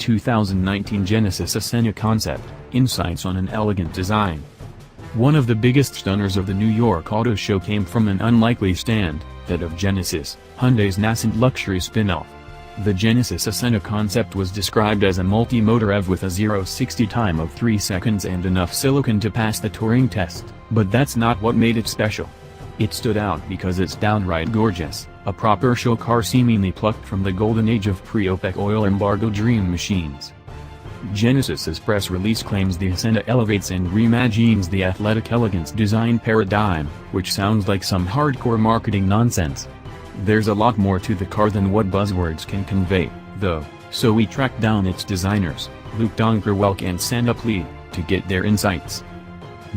2019 Genesis Essentia Concept, Insights on an Elegant Design. One of the biggest stunners of the New York Auto Show came from an unlikely stand, that of Genesis, Hyundai's nascent luxury spin-off. The Genesis Essentia Concept was described as a multi-motor EV with a 0-60 time of 3 seconds and enough silicon to pass the Turing test, but that's not what made it special. It stood out because it's downright gorgeous, a proper show car seemingly plucked from the golden age of pre-OPEC oil embargo dream machines. Genesis's press release claims the Essentia elevates and reimagines the Athletic Elegance design paradigm, which sounds like some hardcore marketing nonsense. There's a lot more to the car than what buzzwords can convey, though, so we tracked down its designers, Donckerwolke and Sangyup, to get their insights.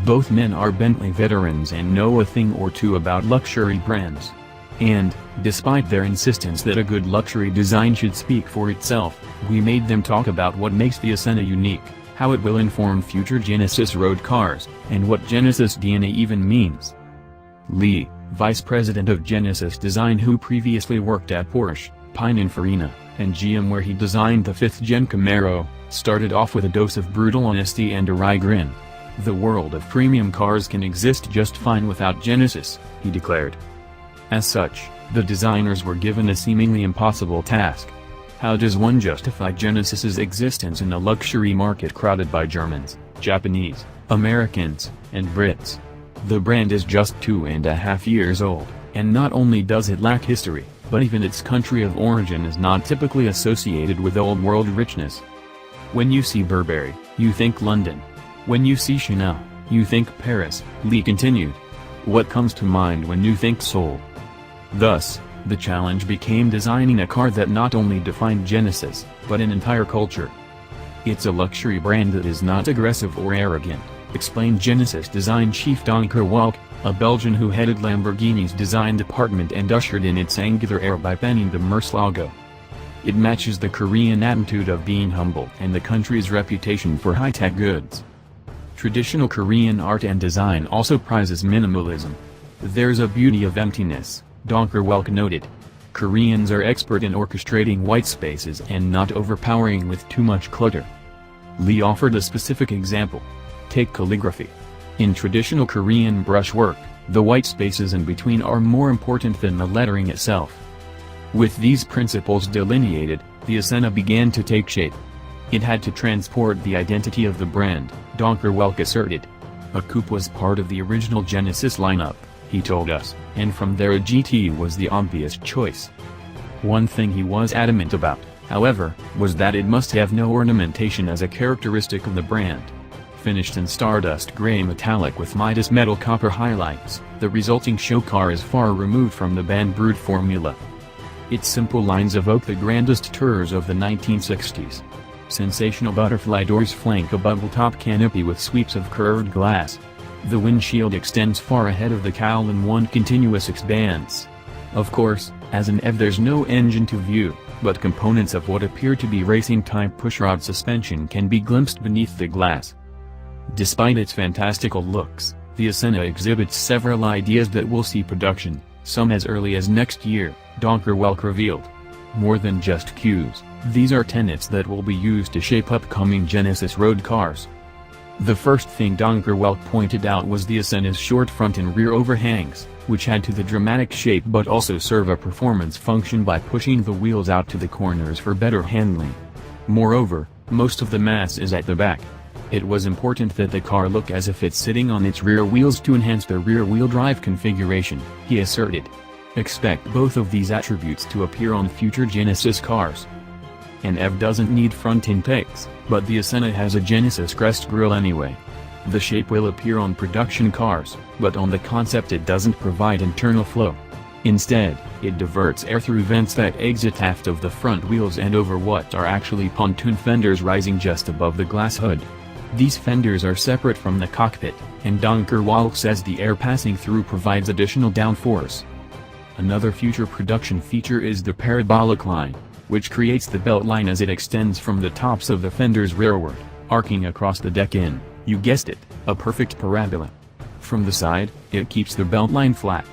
Both men are Bentley veterans and know a thing or two about luxury brands. And, despite their insistence that a good luxury design should speak for itself, we made them talk about what makes the Essentia unique, how it will inform future Genesis road cars, and what Genesis DNA even means. Lee, vice president of Genesis Design who previously worked at Porsche, Pininfarina, and GM where he designed the 5th-gen Camaro, started off with a dose of brutal honesty and a wry grin. The world of premium cars can exist just fine without Genesis, he declared. As such, the designers were given a seemingly impossible task. How does one justify Genesis's existence in a luxury market crowded by Germans, Japanese, Americans, and Brits? The brand is just 2.5 years old, and not only does it lack history, but even its country of origin is not typically associated with old world richness. When you see Burberry, you think London. When you see Chanel, you think Paris, Lee continued. What comes to mind when you think Seoul? Thus, the challenge became designing a car that not only defined Genesis, but an entire culture. It's a luxury brand that is not aggressive or arrogant, explained Genesis design chief Donckerwolke, a Belgian who headed Lamborghini's design department and ushered in its angular era by penning the Merce logo. It matches the Korean attitude of being humble and the country's reputation for high-tech goods. Traditional Korean art and design also prizes minimalism. There's a beauty of emptiness, Donckerwolke noted. Koreans are expert in orchestrating white spaces and not overpowering with too much clutter. Lee offered a specific example. Take calligraphy. In traditional Korean brushwork, the white spaces in between are more important than the lettering itself. With these principles delineated, the Essentia began to take shape. It had to transport the identity of the brand, Donckerwolke asserted. A coupe was part of the original Genesis lineup, he told us, and from there a GT was the obvious choice. One thing he was adamant about, however, was that it must have no ornamentation as a characteristic of the brand. Finished in stardust gray metallic with Midas metal copper highlights, the resulting show car is far removed from the band Brute formula. Its simple lines evoke the grandest tours of the 1960s. Sensational butterfly doors flank a bubble-top canopy with sweeps of curved glass. The windshield extends far ahead of the cowl in one continuous expanse. Of course, as an EV there's no engine to view, but components of what appear to be racing-type pushrod suspension can be glimpsed beneath the glass. Despite its fantastical looks, the Essentia exhibits several ideas that will see production, some as early as next year, Donckerwolke revealed. More than just cues, these are tenets that will be used to shape upcoming Genesis road cars. The first thing Donckerwolke pointed out was the Essentia's short front and rear overhangs, which add to the dramatic shape but also serve a performance function by pushing the wheels out to the corners for better handling. Moreover, most of the mass is at the back. It was important that the car look as if it's sitting on its rear wheels to enhance the rear-wheel drive configuration, he asserted. Expect both of these attributes to appear on future Genesis cars. An EV doesn't need front intakes, but the Essentia has a Genesis crest grille anyway. The shape will appear on production cars, but on the concept it doesn't provide internal flow. Instead, it diverts air through vents that exit aft of the front wheels and over what are actually pontoon fenders rising just above the glass hood. These fenders are separate from the cockpit, and Donckerwolke says the air passing through provides additional downforce. Another future production feature is the parabolic line, which creates the belt line as it extends from the tops of the fenders rearward, arcing across the deck in, you guessed it, a perfect parabola. From the side, it keeps the belt line flat.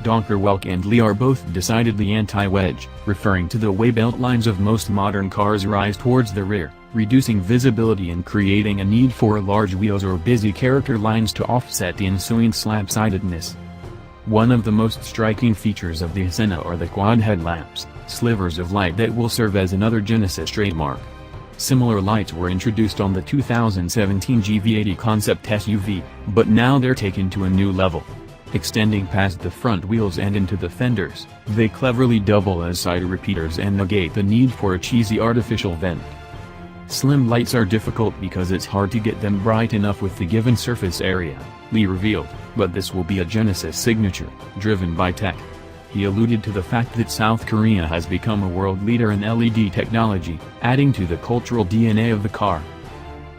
Donckerwolke and Lee are both decidedly anti-wedge, referring to the way belt lines of most modern cars rise towards the rear, reducing visibility and creating a need for large wheels or busy character lines to offset the ensuing slab-sidedness. One of the most striking features of the Senna are the quad headlamps, slivers of light that will serve as another Genesis trademark. Similar lights were introduced on the 2017 GV80 concept SUV, but now they're taken to a new level. Extending past the front wheels and into the fenders, they cleverly double as side repeaters and negate the need for a cheesy artificial vent. Slim lights are difficult because it's hard to get them bright enough with the given surface area, Lee revealed, but this will be a Genesis signature, driven by tech. He alluded to the fact that South Korea has become a world leader in LED technology, adding to the cultural DNA of the car.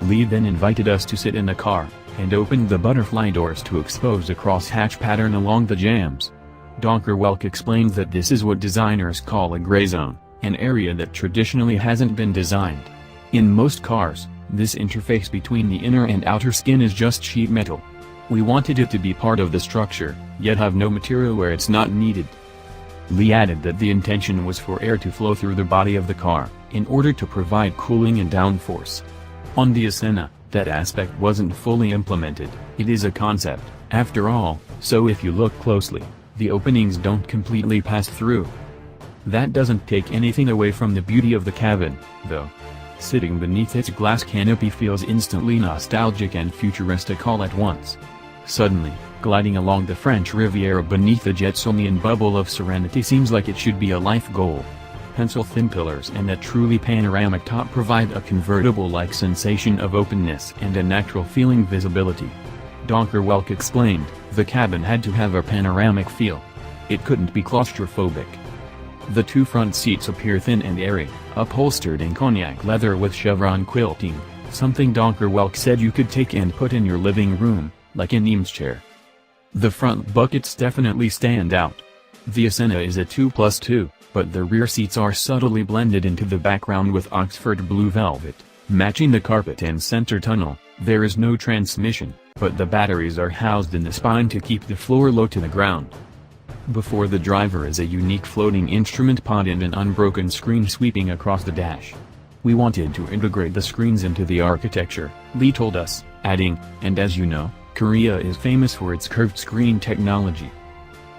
Lee then invited us to sit in the car, and opened the butterfly doors to expose a crosshatch pattern along the jambs. Donckerwolke explained that this is what designers call a gray zone, an area that traditionally hasn't been designed. In most cars, this interface between the inner and outer skin is just sheet metal. We wanted it to be part of the structure, yet have no material where it's not needed. Lee added that the intention was for air to flow through the body of the car, in order to provide cooling and downforce. On the Senna, that aspect wasn't fully implemented. It is a concept, after all, so if you look closely, the openings don't completely pass through. That doesn't take anything away from the beauty of the cabin, though. Sitting beneath its glass canopy feels instantly nostalgic and futuristic all at once. Suddenly, gliding along the French Riviera beneath the Jetsonian bubble of serenity seems like it should be a life goal. Pencil-thin pillars and a truly panoramic top provide a convertible-like sensation of openness and a natural-feeling visibility. Donckerwolke explained, the cabin had to have a panoramic feel. It couldn't be claustrophobic. The two front seats appear thin and airy, upholstered in cognac leather with chevron quilting, something Donckerwolke said you could take and put in your living room, like an Eames chair. The front buckets definitely stand out. The Senna is a 2+2, but the rear seats are subtly blended into the background with Oxford blue velvet, matching the carpet and center tunnel. There is no transmission, but the batteries are housed in the spine to keep the floor low to the ground. Before the driver is a unique floating instrument pod and an unbroken screen sweeping across the dash. We wanted to integrate the screens into the architecture, Lee told us, adding, and as you know, Korea is famous for its curved screen technology.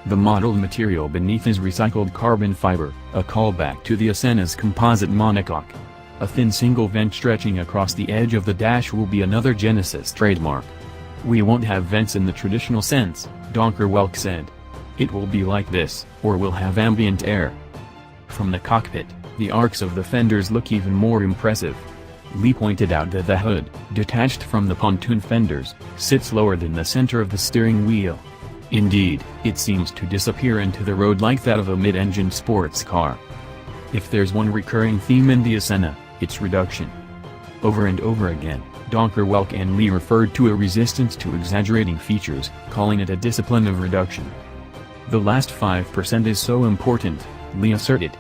The mottled material beneath is recycled carbon fiber, a callback to the Senna's composite monocoque. A thin single vent stretching across the edge of the dash will be another Genesis trademark. We won't have vents in the traditional sense, Donckerwolke said. It will be like this, or we'll have ambient air. From the cockpit, the arcs of the fenders look even more impressive. Lee pointed out that the hood, detached from the pontoon fenders, sits lower than the center of the steering wheel. Indeed, it seems to disappear into the road like that of a mid-engine sports car. If there's one recurring theme in the Senna, it's reduction. Over and over again, Donckerwolke and Lee referred to a resistance to exaggerating features, calling it a discipline of reduction. The last 5% is so important, Lee asserted.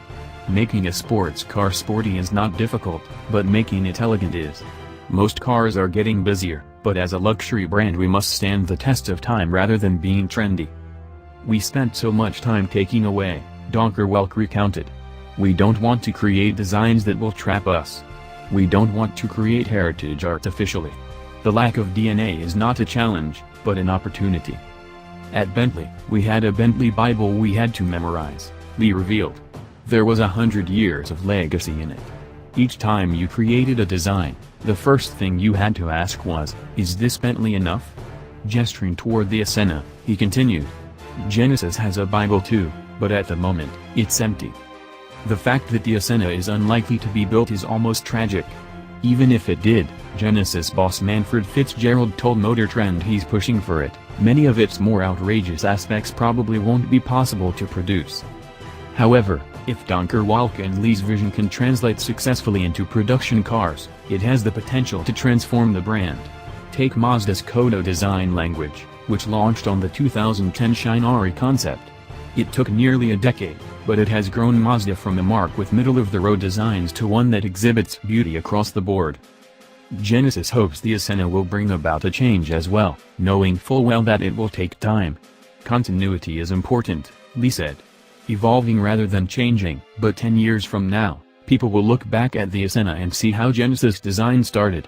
Making a sports car sporty is not difficult, but making it elegant is. Most cars are getting busier, but as a luxury brand we must stand the test of time rather than being trendy. We spent so much time taking away, Donckerwolke recounted. We don't want to create designs that will trap us. We don't want to create heritage artificially. The lack of DNA is not a challenge, but an opportunity. At Bentley, we had a Bentley Bible we had to memorize, Lee revealed. There was 100 years of legacy in it. Each time you created a design, the first thing you had to ask was, is this Bentley enough? Gesturing toward the Senna, he continued. Genesis has a Bible too, but at the moment, it's empty. The fact that the Senna is unlikely to be built is almost tragic. Even if it did, Genesis boss Manfred Fitzgerald told Autotrend he's pushing for it. Many of its more outrageous aspects probably won't be possible to produce. However, if Donckerwolke and Lee's vision can translate successfully into production cars, it has the potential to transform the brand. Take Mazda's Kodo design language, which launched on the 2010 Shinari concept. It took nearly a decade, but it has grown Mazda from a mark with middle-of-the-road designs to one that exhibits beauty across the board. Genesis hopes the Senna will bring about a change as well, knowing full well that it will take time. Continuity is important, Lee said. Evolving rather than changing. But 10 years from now, people will look back at the Ascena and see how Genesis design started.